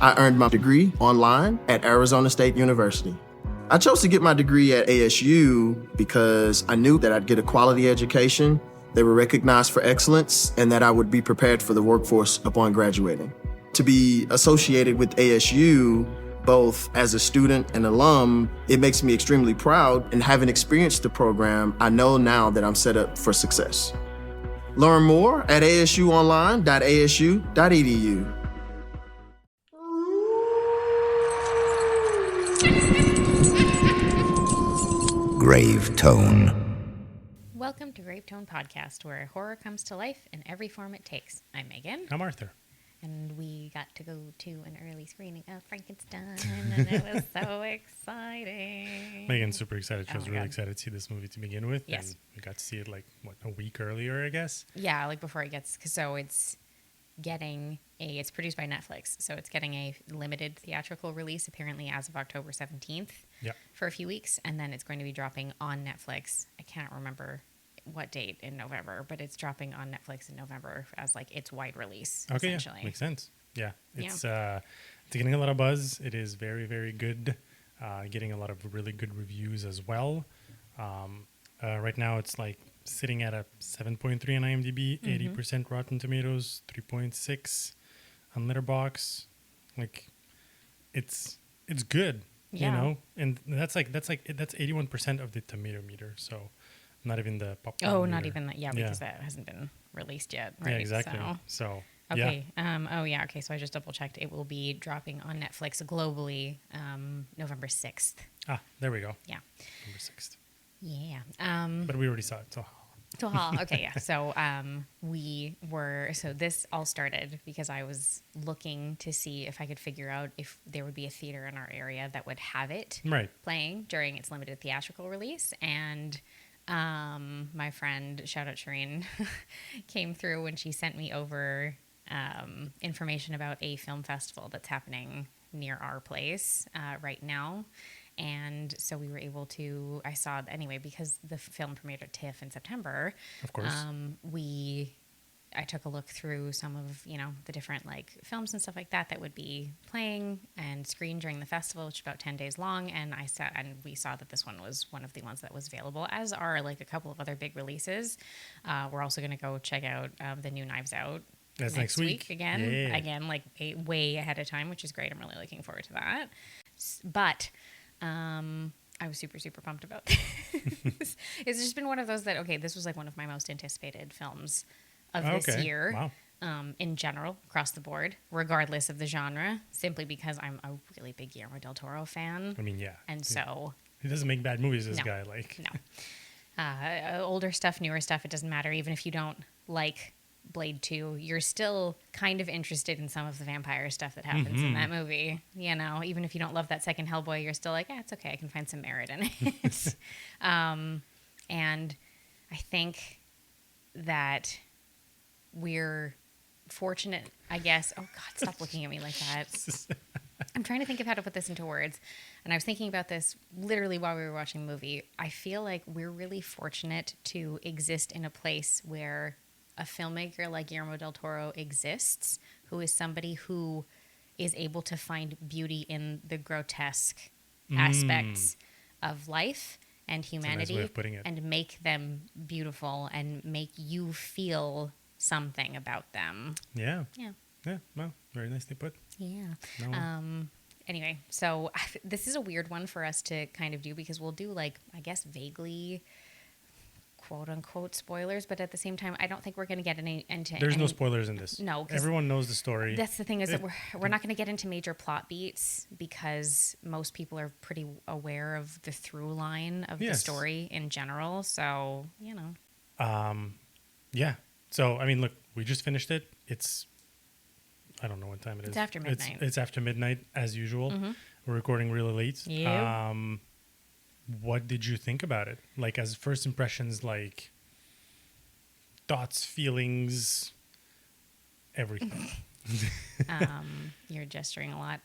I earned my degree online at Arizona State University. I chose to get my degree at ASU because I knew that I'd get a quality education, they were recognized for excellence, and that I would be prepared for the workforce upon graduating. To be associated with ASU, both as a student and alum, it makes me extremely proud, and having experienced the program, I know now that I'm set up for success. Learn more at asuonline.asu.edu. Grave Tone. Welcome to Grave Tone Podcast, where horror comes to life in every form it takes. I'm Megan. I'm Arthur. And we got to go to an early screening of Frankenstein, and it was so exciting. Megan's super excited. She was really excited to see this movie to begin with. Yes. And we got to see it a week earlier, I guess? Yeah, like before it gets... So it's it's produced by Netflix, so it's getting a limited theatrical release, apparently as of October 17th for a few weeks, and then it's going to be dropping on Netflix. I can't remember what date in November, but it's dropping on Netflix in November as its wide release. Okay, essentially. yeah, makes sense. Yeah, it's getting a lot of buzz. It is very, very good. Getting a lot of really good reviews as well. Right now, it's sitting at a 7.3 on IMDb, 80% Rotten Tomatoes, 3.6 on Letterboxd. It's good, you know. And that's 81% of the tomato meter. So. Not even the popcorn. Oh, not even that. Yeah, because that hasn't been released yet. Right? Yeah, exactly. So okay. Yeah. Okay. So I just double checked. It will be dropping on Netflix globally November 6th. Ah, there we go. Yeah. November 6th. Yeah. But we already saw it. So. Okay. Yeah. So So this all started because I was looking to see if I could figure out if there would be a theater in our area that would have it playing during its limited theatrical release, and. My friend, shout out Shireen, came through when she sent me over information about a film festival that's happening near our place right now. And so we were able to, I saw, anyway, because the film premiered at TIFF in September. Of course. I took a look through some of, the different films and stuff like that would be playing and screened during the festival, which is about 10 days long. And we saw that this one was one of the ones that was available, as are a couple of other big releases. We're also going to go check out the new Knives Out. That's next week. Again, way ahead of time, which is great. I'm really looking forward to that. But, I was super, super pumped about this. It's just been one of those that, this was one of my most anticipated films of this year. Wow. In general, across the board, regardless of the genre, simply because I'm a really big Guillermo del Toro fan. I mean, yeah. And so... He doesn't make bad movies, this guy. No. Older stuff, newer stuff, it doesn't matter. Even if you don't like Blade 2, you're still kind of interested in some of the vampire stuff that happens in that movie. Even if you don't love that second Hellboy, you're still it's okay. I can find some merit in it. And I think that... we're fortunate, I guess. Oh, God, stop looking at me like that. I'm trying to think of how to put this into words. And I was thinking about this literally while we were watching the movie. I feel like we're really fortunate to exist in a place where a filmmaker like Guillermo del Toro exists, who is somebody who is able to find beauty in the grotesque aspects of life and humanity, nice way of putting it, and make them beautiful and make you feel something about them. Yeah. Well, very nicely put. Yeah. No. Anyway, so this is a weird one for us to kind of do because we'll do I guess vaguely quote unquote spoilers, but at the same time I don't think we're going to get into There's no spoilers in this. No, everyone knows the story. That's the thing, is that we're not going to get into major plot beats because most people are pretty aware of the through line of the story in general. So, yeah. So, I mean, look, we just finished it. I don't know what time it is. It's after midnight. It's after midnight, as usual. We're recording really late. Yep. What did you think about it? As first impressions, thoughts, feelings, everything. You're gesturing a lot.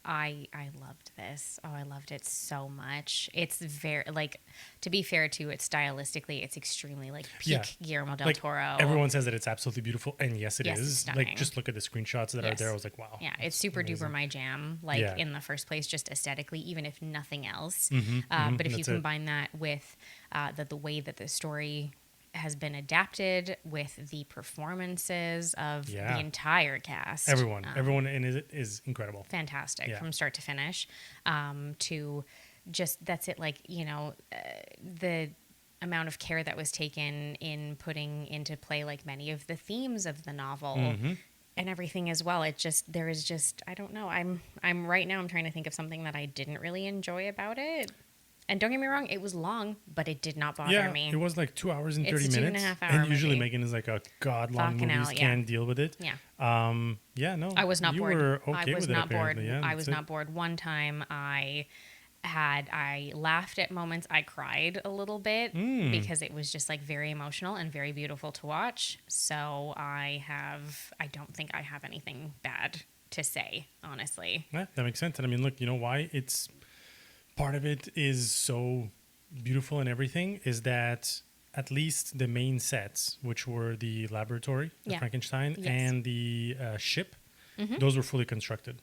I loved this. Oh, I loved it so much. It's very like, to be fair to it, stylistically, it's extremely like peak Guillermo del Like, Toro. everyone says that it's absolutely beautiful, and yes, it Yes, it's is. stunning. Like, just look at the screenshots that are there. I was like, wow. Yeah, it's super amazing. duper my jam, like Yeah. in the first place, just aesthetically, even if nothing else. Mm-hmm, But if you that's it. combine that with the way that the story has been adapted, with the performances of Yeah. the entire cast, Everyone in it is incredible. fantastic Yeah. from start to finish, to just, that's it, like, the amount of care that was taken in putting into play like many of the themes of the novel and everything as well. It just, there is just, I don't know, I'm right now I'm trying to think of something that I didn't really enjoy about it. And don't get me wrong, it was long, but it did not bother me. It was like 2 hours and 30 It's a minutes. 2.5 hour And usually movie. Megan is like a god-long Fucking movies hell, yeah. can't deal with it. Yeah. No. I was not you bored. were okay I was with not it, bored. apparently. Yeah, I was that's not bored. One time I laughed at moments. I cried a little bit because it was just like very emotional and very beautiful to watch. So I don't think I have anything bad to say, honestly. Yeah, that makes sense. And I mean, look, you know why it's part of it is so beautiful and everything is that at least the main sets, which were the laboratory, the Yeah. Frankenstein, Yes. and the ship, those were fully constructed.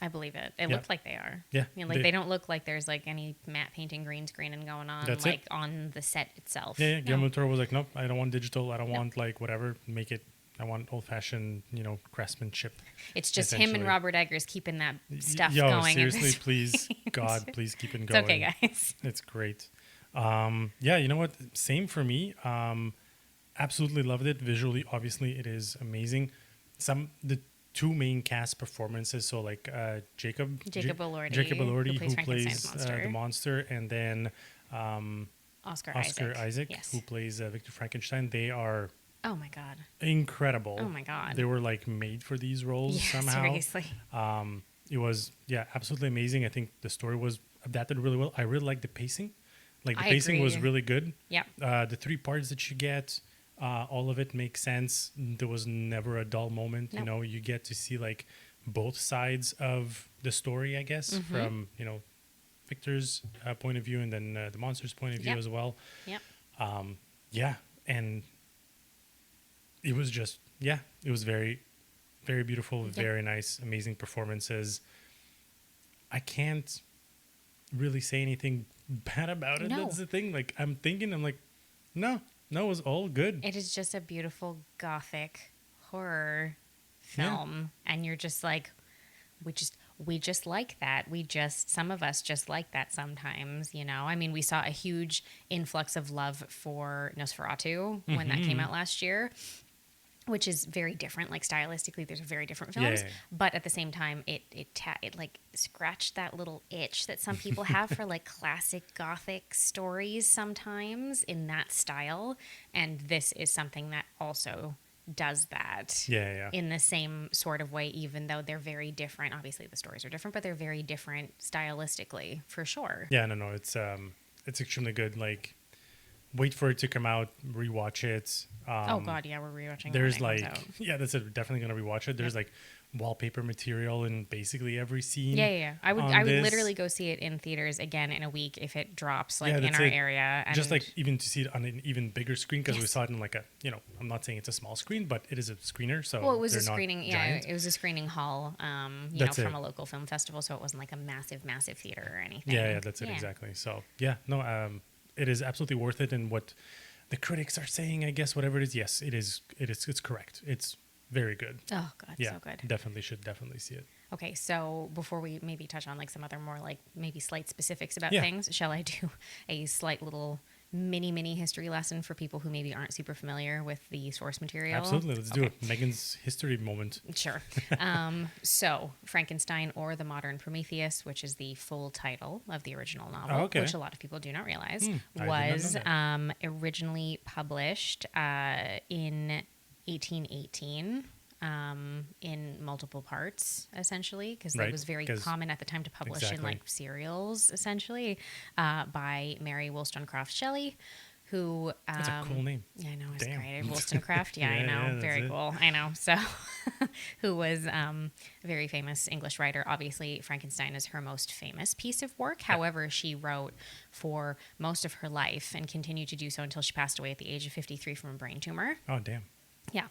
I believe it. It Yeah. looked like they are. Yeah, I mean, like they don't look like there's like any matte painting, green screen and going on That's like it. on the set itself. Yeah, No. Guillermo del Toro was like, nope, I don't want digital. I don't want like whatever. Make it. I want old-fashioned, craftsmanship. It's just him and essentially. Robert Eggers keeping that stuff Yo, going. at seriously, this please, point. God, please keep it It's going. okay, guys. It's great. Yeah, you know what? Same for me. Absolutely loved it. Visually, obviously, it is amazing. The two main cast performances. So like Jacob Elordi, Elordi, who plays who plays Frankenstein's monster. the monster, and then Oscar Isaac, Yes. who plays Victor Frankenstein. They are Oh my god. incredible. Oh my god. They were like made for these roles Yeah, somehow. seriously. It was absolutely amazing. I think the story was adapted really well. I really liked the pacing. Like the I pacing was agree. really good. Yep. The 3 parts that you get, all of it makes sense. There was never a dull moment. Nope. You know, you get to see like both sides of the story, I guess, Mm-hmm. from Victor's point of view and then the monster's point of view Yep. as well. Yep. And it was just it was very, very beautiful, very nice, amazing performances. I can't really say anything bad about it. No. That's the thing. Like I'm like, no, it was all good. It is just a beautiful gothic horror film, and you're just like, we just like that. Some of us just like that sometimes, I mean, we saw a huge influx of love for Nosferatu when that came out last year, which is very different. Like stylistically, there's very different films, Yeah. but at the same time, it like scratched that little itch that some people have for like classic Gothic stories sometimes in that style, and this is something that also does that. Yeah. In the same sort of way, even though they're very different. Obviously, the stories are different, but they're very different stylistically, for sure. Yeah, no, it's extremely good. Like, wait for it to come out, rewatch it. Oh God, yeah, we're rewatching. There's it when it like, comes out. yeah, that's it. Definitely gonna rewatch it. There's like wallpaper material in basically every scene. Yeah. I would this. literally go see it in theaters again in a week if it drops like in that's our it. area. And Just like even to see it on an even bigger screen because we Yes. saw it in like a, I'm not saying it's a small screen, but it is a screener. So well, it was a they're not screening. Yeah, giant. it was a screening hall. That's from it. a local film festival, so it wasn't like a massive theater or anything. Yeah, that's it exactly. So it is absolutely worth it. And what the critics are saying, I guess, whatever it is, yes, it is. It's correct. It's very good. Oh God, Yeah, so good. definitely should definitely see it. Okay, so before we maybe touch on like some other more like maybe slight specifics about Yeah. things, shall I do a slight little mini history lesson for people who maybe aren't super familiar with the source material? Absolutely, let's do it. Megan's history moment. Sure. So, Frankenstein or the Modern Prometheus, which is the full title of the original novel, Oh, okay. which a lot of people do not realize, I did not was know that. originally published in 1818 in multiple parts, essentially, because Right, it was very 'cause- common at the time to publish in exactly. like serials, essentially, by Mary Shelley, who That's a cool name. Yeah, I know, it's Damn. great. Wollstonecraft, yeah, I know, that's very it. cool. I know. So, who was a very famous English writer. Obviously, Frankenstein is her most famous piece of work. However, she wrote for most of her life and continued to do so until she passed away at the age of 53 from a brain tumor. Oh, damn. Yeah.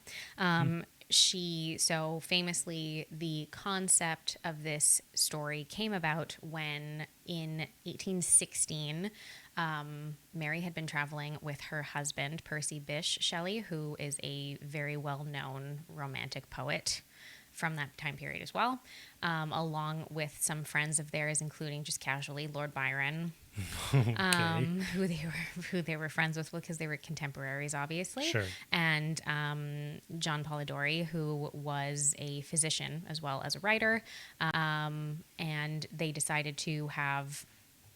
She, so famously, the concept of this story came about when in 1816, Mary had been traveling with her husband, Percy Bysshe Shelley, who is a very well-known romantic poet from that time period as well, along with some friends of theirs, including just casually Lord Byron, who they were friends with because they were contemporaries, obviously. Sure. And John Polidori, who was a physician as well as a writer, and they decided to have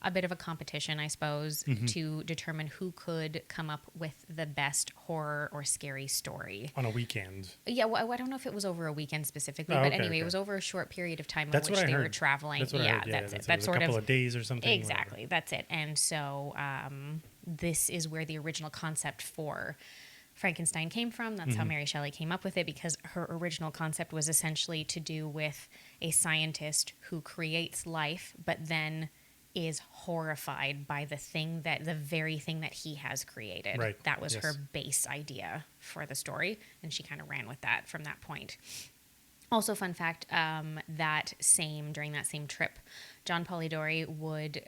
a bit of a competition, I suppose, to determine who could come up with the best horror or scary story. On a weekend. Yeah, well, I don't know if it was over a weekend specifically, Oh, but okay, anyway, okay. it was over a short period of time That's in which what I they were heard. traveling. That's what I heard. Yeah, that's it. That's That's a sort couple of of days or something. exactly. That's it. And so this is where the original concept for Frankenstein came from. That's how Mary Shelley came up with it, because her original concept was essentially to do with a scientist who creates life, but then is horrified by the very thing that he has created. Right. That was Yes. her base idea for the story, and she kind of ran with that from that point. Also, fun fact, during that same trip, John Polidori would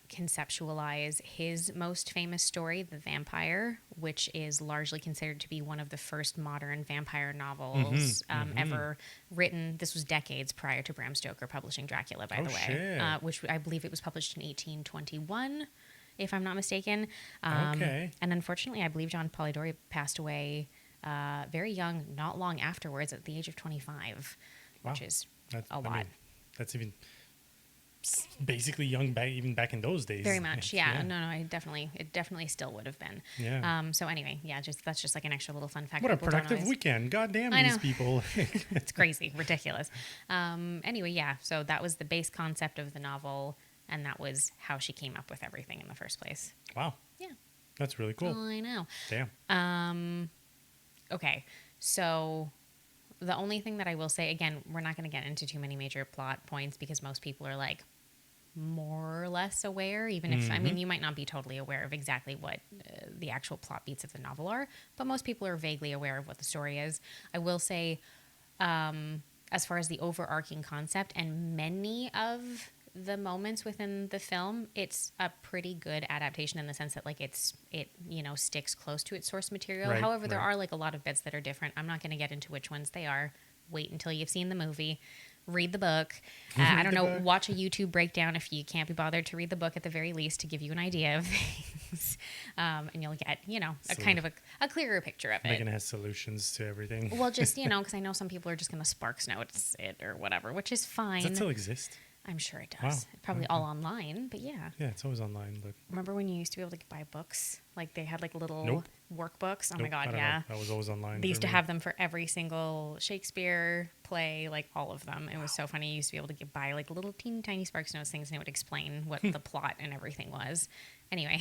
conceptualize his most famous story, The Vampire, which is largely considered to be one of the first modern vampire novels ever written. This was decades prior to Bram Stoker publishing Dracula, by the way, shit. which I believe it was published in 1821, if I'm not mistaken. Okay. And unfortunately, I believe John Polidori passed away very young, not long afterwards, at the age of 25, which Wow. is That's a lot. That's even basically young even back in those days. Very much, yeah. No, it definitely still would have been. Yeah. So anyway, yeah, that's just like an extra little fun fact. What a people don't productive always- weekend. God damn I these know. people. It's crazy, ridiculous. Anyway, yeah. So that was the base concept of the novel, and that was how she came up with everything in the first place. Wow. Yeah. That's really cool. I know. Damn. Okay, so the only thing that I will say, again, we're not going to get into too many major plot points because most people are like more or less aware, even if, I mean, you might not be totally aware of exactly what the actual plot beats of the novel are, but most people are vaguely aware of what the story is. I will say, as far as the overarching concept and many of the moments within the film, it's a pretty good adaptation in the sense that like it sticks close to its source material. Right, However, there right. are like a lot of bits that are different. I'm not going to get into which ones they are. Wait until you've seen the movie. Read the book. I don't the know. book. Watch a YouTube breakdown if you can't be bothered to read the book at the very least to give you an idea of things, and you'll get a kind of a clearer picture of it. Megan has solutions to everything. Well, just because I know some people are just going to Sparks Notes it or whatever, which is fine. Does that still exist? I'm sure it Wow. does. Probably all online, but yeah. Yeah, it's always online, but Remember when you used to be able to buy books? Like they had like little Nope. workbooks. Oh my nope, God, I don't yeah. know. That was always online. They used for to me. have them for every single Shakespeare play, like all of them. It was so funny. You used to be able to buy like little teeny tiny Sparks Notes things, and it would explain what the plot and everything was. Anyway,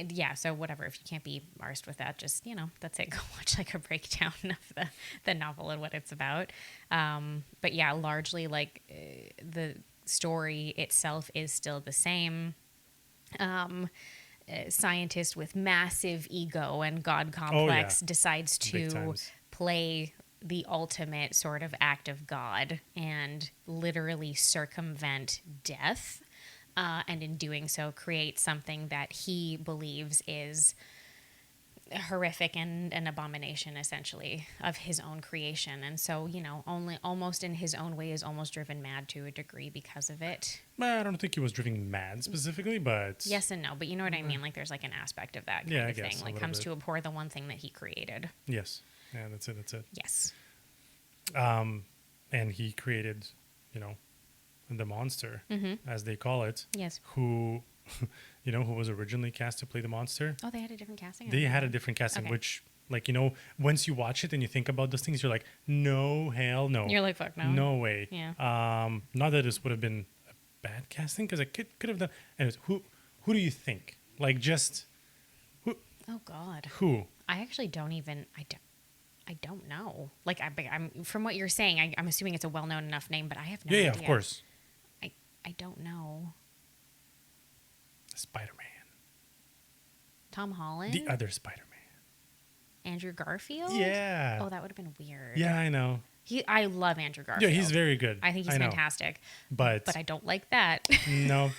yeah. So whatever. If you can't be arsed with that, just that's it. Go watch like a breakdown of the novel and what it's about. But yeah, largely like the story itself is still the same. Scientist with massive ego and God complex decides Big to times. play the ultimate sort of act of God and literally circumvent death, and in doing so create something that he believes is horrific and an abomination essentially of his own creation. And so only almost in his own way is almost driven mad to a degree because of it. Well, I don't think he was driven mad specifically, but Yes and no, but you know what I mean? Like there's like an aspect of that kind Yeah, I of guess, thing. a Like little comes bit. to abhor the one thing that he created. yes, yeah, that's it. Yes. And he created, the monster, as they call it. Yes. Who, who was originally cast to play the monster. Oh, they had a different casting? They had a different casting, Okay. which, like, once you watch it and you think about those things, you're like, no, hell no. You're like, fuck no. No way. Yeah. Not that this would have been a bad casting, because it could have done. Anyways, who Who do you think? Like, just Oh God. who? I actually don't even. I don't know. Like I'm from what you're saying, I'm assuming it's a well-known enough name, but I have no Yeah, idea. of course. I don't know. Spider-Man. Tom Holland. The other Spider-Man. Andrew Garfield. Yeah. Oh, that would have been weird. Yeah, I know. I love Andrew Garfield. Yeah, he's very good. I think he's know. fantastic. But I don't like that. no.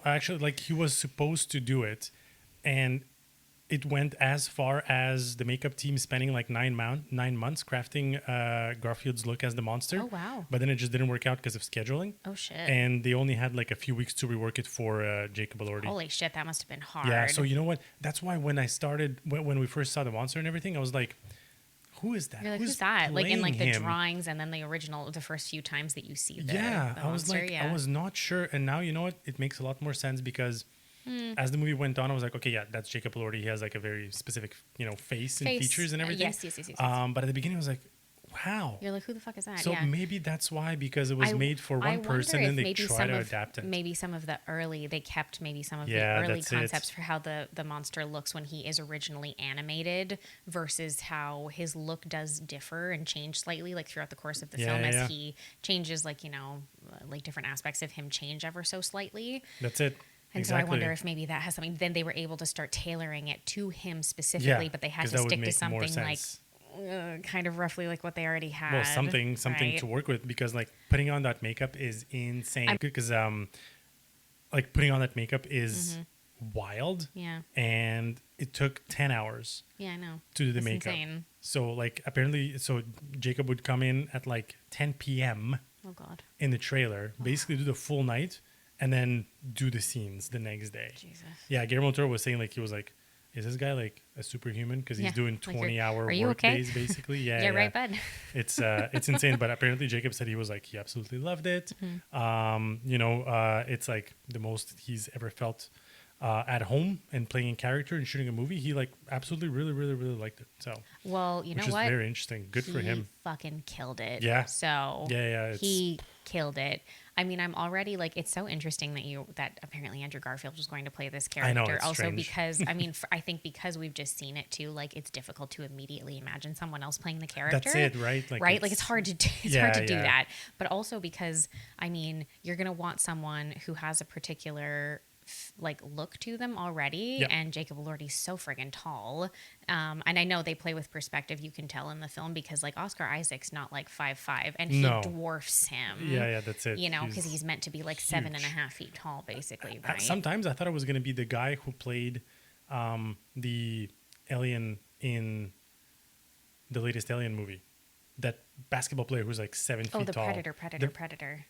Actually, like he was supposed to do it, and it went as far as the makeup team spending like 9 months crafting Garfield's look as the monster. Oh, wow. But then it just didn't work out because of scheduling. Oh shit. And they only had like a few weeks to rework it for Jacob Elordi. Holy shit, that must have been hard. Yeah. So you know what? That's why when I started, when we first saw the monster and everything, I was like, who is that? You're like, who's that? Like in like the him? drawings and then the original, the first few times that you see the Yeah, the I was monster, like, yeah. I was not sure, and now you know what? It makes a lot more sense because as the movie went on, I was like, okay, yeah, that's Jacob Elordi. He has like a very specific, face and features and everything. Yes. But at the beginning, I was like, wow. You're like, who the fuck is that? So yeah. maybe that's why, because it was made for one person, and they try to adapt it. Maybe some of the early, they kept maybe some of Yeah, the early that's concepts it. for how the monster looks when he is originally animated versus how his look does differ and change slightly, like throughout the course of the film as he changes, like, like different aspects of him change ever so slightly. That's it. And Exactly. so I wonder if maybe that has something. Then they were able to start tailoring it to him specifically, but they had 'cause to that would stick to make more something like sense. kind of roughly like what they already had. Well, something right? to work with, because like putting on that makeup is insane. Because like putting on that makeup is wild. Yeah. And it took 10 hours Yeah, I know. to do the That's makeup. insane. So like apparently, so Jacob would come in at like 10 p.m. Oh God. in the trailer, basically do the full night, and then do the scenes the next day. Jesus. Yeah, Guillermo Toro was saying like, he was like, is this guy like a superhuman? Because he's Yeah, doing like 20-hour are you work okay? days basically. Yeah, Yeah, right, bud. It's insane. But apparently Jacob said he was like, he absolutely loved it. It's like the most he's ever felt at home and playing in character and shooting a movie. He like absolutely really liked it. So Well, you know which is what? very interesting. Good for He him. fucking killed it. Yeah. So Yeah, he killed it. I mean, I'm already like, it's so interesting that apparently Andrew Garfield was going to play this character. I know, it's also strange. because I mean, I think because we've just seen it too, like it's difficult to immediately imagine someone else playing the character. That's it, right? Like it's hard to do, hard to do yeah. that. But also because I mean, you're gonna want someone who has a particular like look to them already, Yep. and Jacob Elordi's so friggin' tall, and I know they play with perspective. You can tell in the film because like Oscar Isaac's not like 5'5", and he No. dwarfs him. Yeah, that's it. Because he's meant to be like 7.5 feet tall, basically, right? Sometimes I thought it was going to be the guy who played the alien in the latest Alien movie. That basketball player who's like 7 feet Oh, the tall. Predator.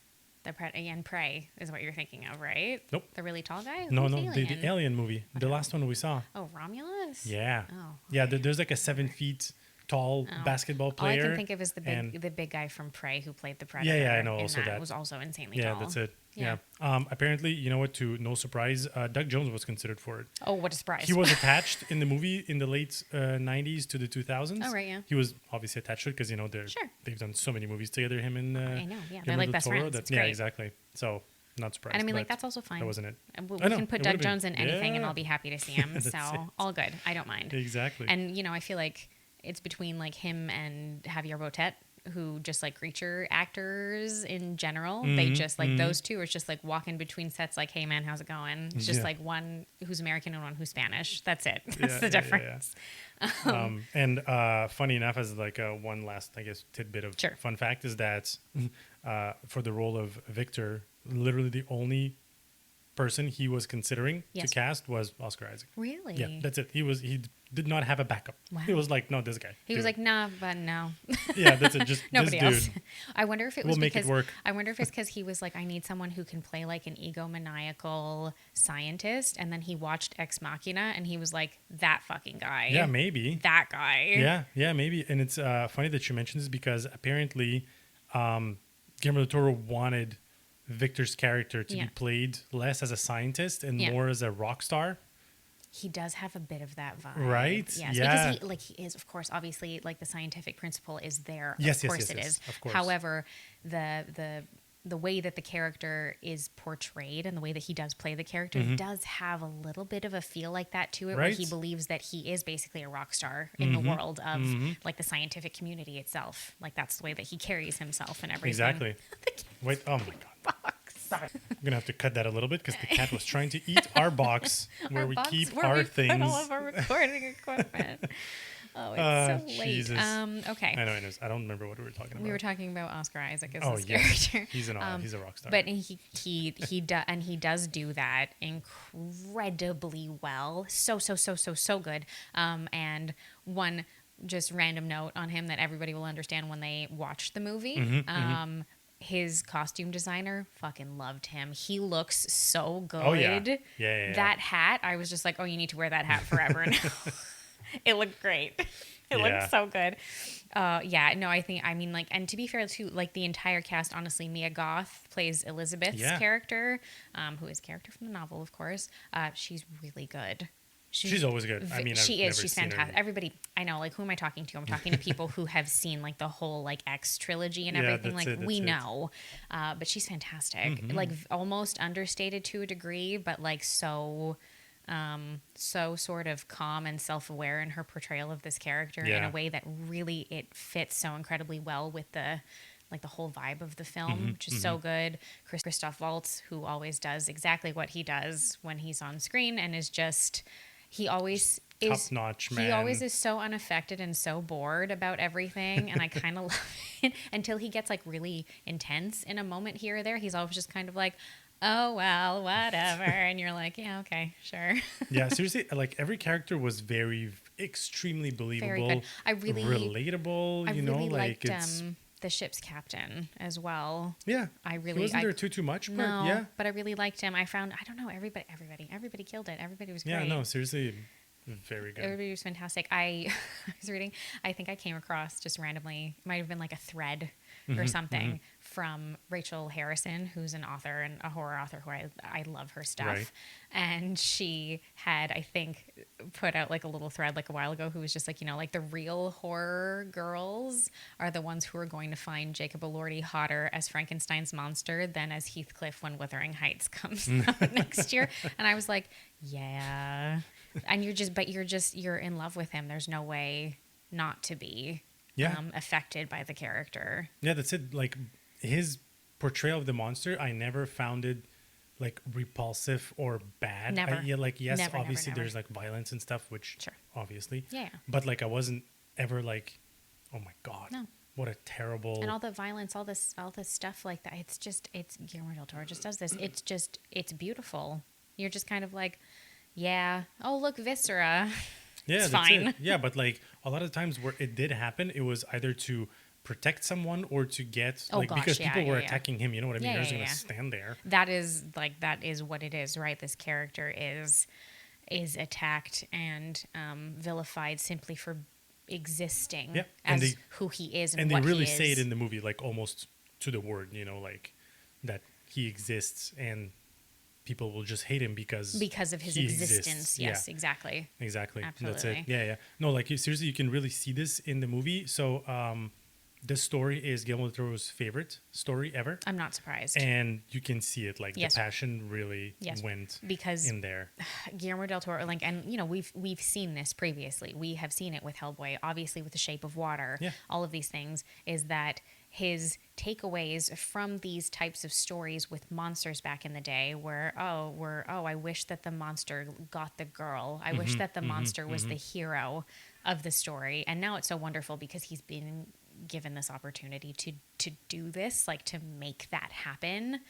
And Prey is what you're thinking of, right? Nope. The really tall guy? No, Who's the Alien movie. The last one we saw. Oh, Romulus? Yeah. Oh. Yeah, there's like a 7 feet tall basketball All player. I can think of is the and- big guy from Prey who played the Predator. Yeah, I know, and also that. was also insanely Yeah, tall. that's it. Yeah. Yeah. Apparently, you know what? To no surprise, Doug Jones was considered for it. Oh, what a surprise. He was attached in the movie in the late 90s to the 2000s. Oh, right, yeah. He was obviously attached to it because, Sure. they've done so many movies together, him and I know, yeah. They're Guillermo like del best Toro, friends. that- It's yeah, great. exactly. So, not surprised. And I mean, like, but that's also fine. That wasn't it. We I know, can put it Doug would've been. Jones in anything, and Yeah. I'll be happy to see him. That's So, it. all good. I don't mind. Exactly. And, I feel like it's between, like, him and Javier Botet, who just, like, creature actors in general. They just, like, those two are just, like, walking between sets like, hey, man, how's it going? It's just, Yeah. like, one who's American and one who's Spanish. That's it. Yeah, That's the yeah. difference. And funny enough, as like one last, I guess, tidbit of Sure. fun fact is that for the role of Victor, literally the only person he was considering Yes. to cast was Oscar Isaac. Really? Yeah, that's it. He did not have a backup. Wow. He was like, no, this guy. He do was it. like, nah, but no. Yeah, that's it. Just Nobody this else. dude. I wonder if it We'll was make it because work. I wonder if it's because he was like, I need someone who can play like an egomaniacal scientist, and then he watched Ex Machina, and he was like, that fucking guy. Yeah, maybe. That guy. Yeah, maybe. And it's funny that you mentioned this because apparently Guillermo del Toro wanted Victor's character to Yeah. be played less as a scientist and Yeah. more as a rock star. He does have a bit of that vibe, Right? Yes, Yeah. because he is, of course, obviously, like the scientific principle is there. Yes, of yes, course yes, it yes, is. of course. However, the the way that the character is portrayed and the way that he does play the character does have a little bit of a feel like that to it, where he believes that he is basically a rock star in the world of like the scientific community itself. Like that's the way that he carries himself and everything. Exactly. Wait, oh my God. I'm going to have to cut that a little bit because the cat was trying to eat our box where we keep our things. Put all of our recording equipment. Oh, it's so late. Jesus. Okay. I know. I don't remember what we were talking about. We were talking about Oscar Isaac as this yes. character. He's a rock star. But he does do that incredibly well. So good. And one just random note on him that everybody will understand when they watch the movie. His costume designer fucking loved him. He looks so good. Oh, yeah. That hat, I was just like, oh, you need to wear that hat forever now. It looked great. It looked so good. And to be fair too, like the entire cast, honestly, Mia Goth plays Elizabeth's character, who is a character from the novel, of course. She's really good. She's always good. I mean, she's fantastic. Everybody, I know, like, who am I talking to? I'm talking to people who have seen like the whole like X trilogy and everything. Like we know, but she's fantastic. Like almost understated to a degree, but like so sort of calm and self-aware in her portrayal of this character in a way that really it fits so incredibly well with the whole vibe of the film, which is so good. Christoph Waltz, who always does exactly what he does when he's on screen, and is just he always is top-notch, man. He always is so unaffected and so bored about everything, and I kind of love it until he gets like really intense in a moment here or there. He's always just kind of like, oh, well, whatever. And you're like, yeah, okay, sure. Yeah, seriously, like every character was extremely believable. Very good. Relatable, I really like liked it's... the ship's captain as well. Yeah. He wasn't there too much, but no, yeah. But I really liked him. I don't know, everybody killed it. Everybody was great. Yeah, no, seriously, very good. Everybody was fantastic. I was reading, I think I came across just randomly, it might have been like a thread or something from Rachel Harrison, who's an author and a horror author who I love her stuff. Right. And she had, I think, put out like a little thread like a while ago who was just like, like the real horror girls are the ones who are going to find Jacob Elordi hotter as Frankenstein's monster than as Heathcliff when Wuthering Heights comes out next year. And I was like, yeah. And you're in love with him. There's no way not to be. Affected by the character. Yeah, that's it. Like his portrayal of the monster, I never found it like repulsive or bad. Never. Never, obviously never. There's like violence and stuff, which obviously. Yeah. But like I wasn't ever like, oh my God. No. What a terrible. And all the violence, all this stuff like that. It's Guillermo del Toro just does this. It's beautiful. You're just kind of like, yeah. Oh, look, viscera. Yeah, it's that's fine. It. Yeah, but like a lot of times where it did happen, it was either to protect someone or to get because people were attacking him. You know what I mean? They're just gonna stand there. That is what it is, right? This character is attacked and vilified simply for existing as who he is and what they really he is. say it in the movie, like almost to the word. Like that he exists and people will just hate him because of his existence. Yes, exactly. Absolutely. That's it. Yeah. No, like seriously, you can really see this in the movie. So this story is Guillermo del Toro's favorite story ever. I'm not surprised. And you can see it, like the passion really went because in there. Guillermo del Toro, like, and we've seen this previously. We have seen it with Hellboy, obviously with The Shape of Water. Yeah. All of these things is that his takeaways from these types of stories with monsters back in the day I wish that the monster got the girl. I wish that the monster was the hero of the story. And now it's so wonderful because he's been given this opportunity to do this, like to make that happen,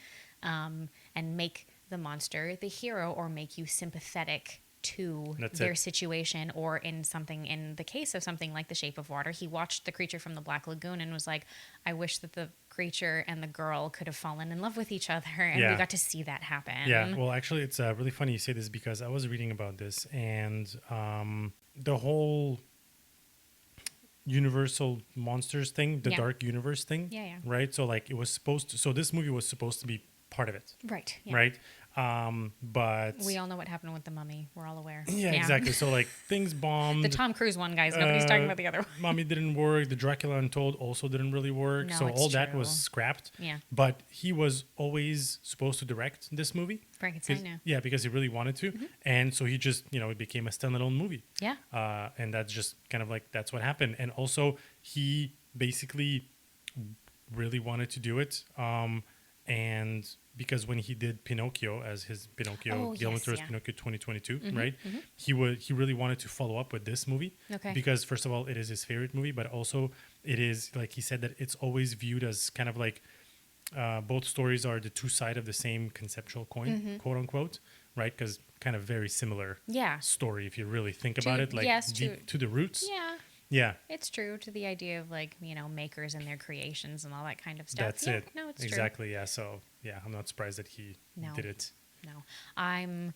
and make the monster the hero or make you sympathetic to their situation, or in the case of something like The Shape of Water, he watched The Creature from the Black Lagoon and was like, I wish that the creature and the girl could have fallen in love with each other, and we got to see that happen. Yeah, well, actually, it's really funny you say this because I was reading about this, and the whole Universal Monsters thing, the Dark Universe thing, right? So like this movie was supposed to be part of it, right? Right. But We all know what happened with the Mummy. We're all aware. yeah, exactly. So like things bombed. The Tom Cruise one, guys. Nobody's talking about the other one. Mummy didn't work. The Dracula Untold also didn't really work. No, So it's all that was true. scrapped. Yeah. But he was always supposed to direct this movie. Frankenstein, yeah. Yeah, because he really wanted to. And so he just, it became a standalone movie. Yeah. And that's just kind of like, that's what happened. And also he basically really wanted to do it. And because when he did Pinocchio as his Pinocchio, Guillermo del Toro's Pinocchio 2022, right? He really wanted to follow up with this movie. Okay. Because first of all, it is his favorite movie, but also it is, like he said, that it's always viewed as kind of like both stories are the two sides of the same conceptual coin, quote unquote, right? Because kind of very similar story if you really think about it, like deep to the roots. Yeah. Yeah. It's true to the idea of like, makers and their creations and all that kind of stuff. That's it. No, it's exactly. true. Yeah. So yeah, I'm not surprised that he did it. No. I'm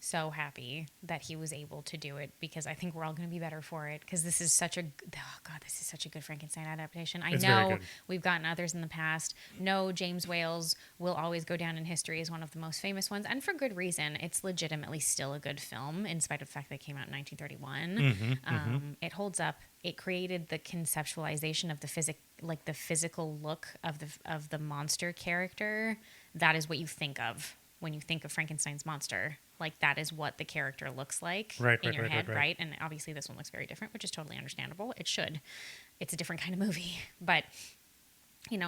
so happy that he was able to do it because I think we're all going to be better for it because this is such a good Frankenstein adaptation. I know we've gotten others in the past. No, James Whale's will always go down in history as one of the most famous ones, and for good reason. It's legitimately still a good film in spite of the fact that it came out in 1931. It holds up. It created the conceptualization of the physical look of the monster character. That is what you think of when you think of Frankenstein's monster. Like that is what the character looks like in your head, right? And obviously this one looks very different, which is totally understandable. It should. It's a different kind of movie. But,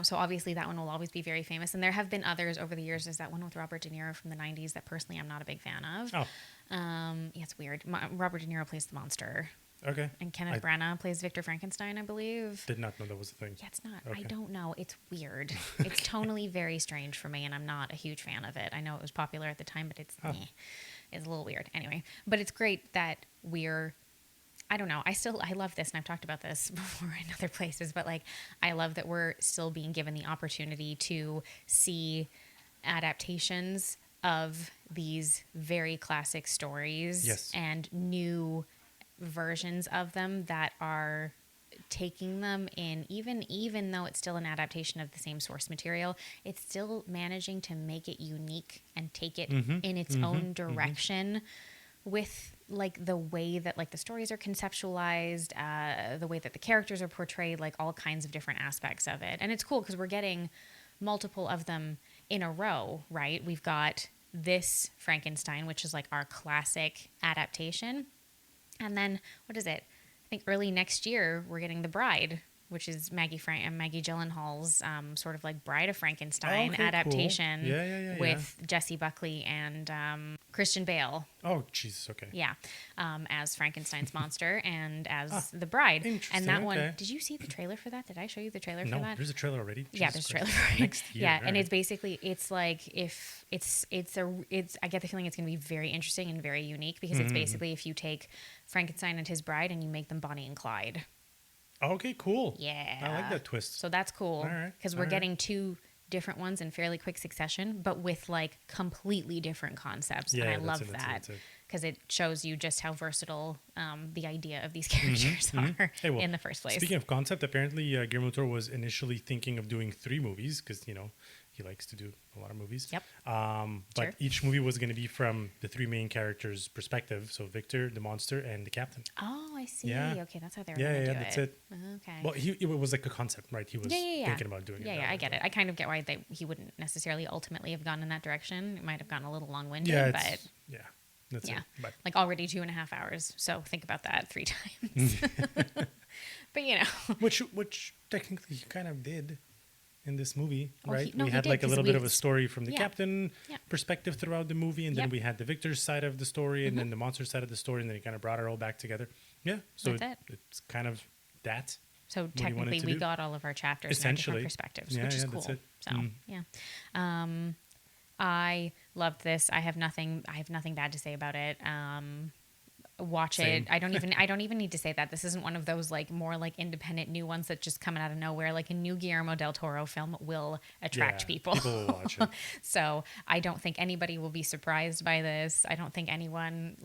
so obviously that one will always be very famous. And there have been others over the years. There's that one with Robert De Niro from the 90s that personally I'm not a big fan of. Oh. Yeah, it's weird. Robert De Niro plays the monster. Okay. And Kenneth Branagh plays Victor Frankenstein, I believe. Did not know that was a thing. Yeah, it's not. Okay. I don't know. It's weird. It's tonally very strange for me, and I'm not a huge fan of it. I know it was popular at the time, but it's a little weird. Anyway, but it's great that I don't know. I love this, and I've talked about this before in other places, but like, I love that we're still being given the opportunity to see adaptations of these very classic stories and new versions of them that are taking them in, even though it's still an adaptation of the same source material, it's still managing to make it unique and take it in its own direction with like the way that like the stories are conceptualized, the way that the characters are portrayed, like all kinds of different aspects of it. And it's cool because we're getting multiple of them in a row, right? We've got this Frankenstein, which is like our classic adaptation. And then, what is it? I think early next year, we're getting The Bride, which is Maggie Gyllenhaal's sort of like Bride of Frankenstein adaptation with Jessie Buckley and Christian Bale. Oh, Jesus, okay. Yeah, as Frankenstein's monster and as the bride. Interesting, and that one, did you see the trailer for that? Did I show you the trailer for that? No, there's a trailer already. Yeah, Jesus there's a trailer Christ. for it. Next year. Yeah, and it's basically, it's like if it's I get the feeling it's going to be very interesting and very unique because it's basically if you take Frankenstein and his bride and you make them Bonnie and Clyde. Okay, cool. Yeah. I like that twist. So that's cool because we're getting two different ones in fairly quick succession, but with like completely different concepts. Yeah, and I love that because it shows you just how versatile the idea of these characters are in the first place. Speaking of concept, apparently Guillermo del Toro was initially thinking of doing 3 movies because, he likes to do a lot of movies. Yep. But each movie was going to be from the 3 main characters' perspective. So Victor, the monster, and the captain. Oh, I see. Yeah. Okay, that's how they were going to do it. Yeah, that's it. Okay. Well, it was like a concept, right? He was thinking about doing it. Yeah, I get it. I kind of get why he wouldn't necessarily ultimately have gone in that direction. It might have gotten a little long-winded, but... Yeah, that's it. But like already 2.5 hours. So think about that 3 times. But, Which technically he kind of did in this movie, right? We had like a little bit of a story from the captain perspective throughout the movie, and then we had the Victor's side of the story, and then the monster side of the story, and then he kind of brought it all back together. Yeah, so it's kind of that. So technically, we got all of our chapters in our different perspectives, which is cool. That's it. So I loved this. I have nothing bad to say about it. watch Same. it. I don't even need to say that. This isn't one of those like more like independent new ones that just coming out of nowhere. Like a new Guillermo del Toro film will attract people. People will watch it. So I don't think anybody will be surprised by this. I don't think anyone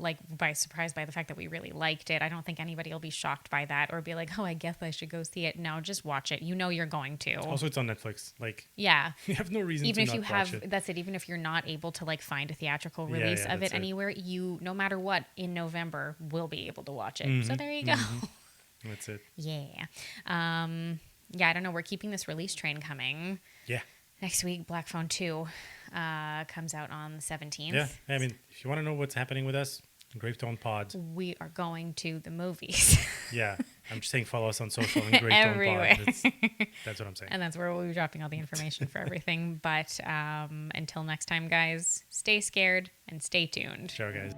surprised by the fact that we really liked it. I don't think anybody will be shocked by that or be like, oh, I guess I should go see it. No, just watch it. You know you're going to. Also, it's on Netflix. Like, yeah. you have no reason Even to if you not watch have, it. that's it. Even if you're not able to like find a theatrical Yeah, release yeah, of that's it it. anywhere, you, no matter what, in November, will be able to watch it. So there you go. That's it. Yeah. Yeah, I don't know. We're keeping this release train coming. Yeah. Next week, Black Phone 2 comes out on the 17th. Yeah. I mean, if you want to know what's happening with us, Gravetone Pod. We are going to the movies. Yeah. I'm just saying follow us on social and Gravetone Everywhere. Pod. That's what I'm saying. And that's where we'll be dropping all the information for everything. But until next time, guys, stay scared and stay tuned. Ciao, guys.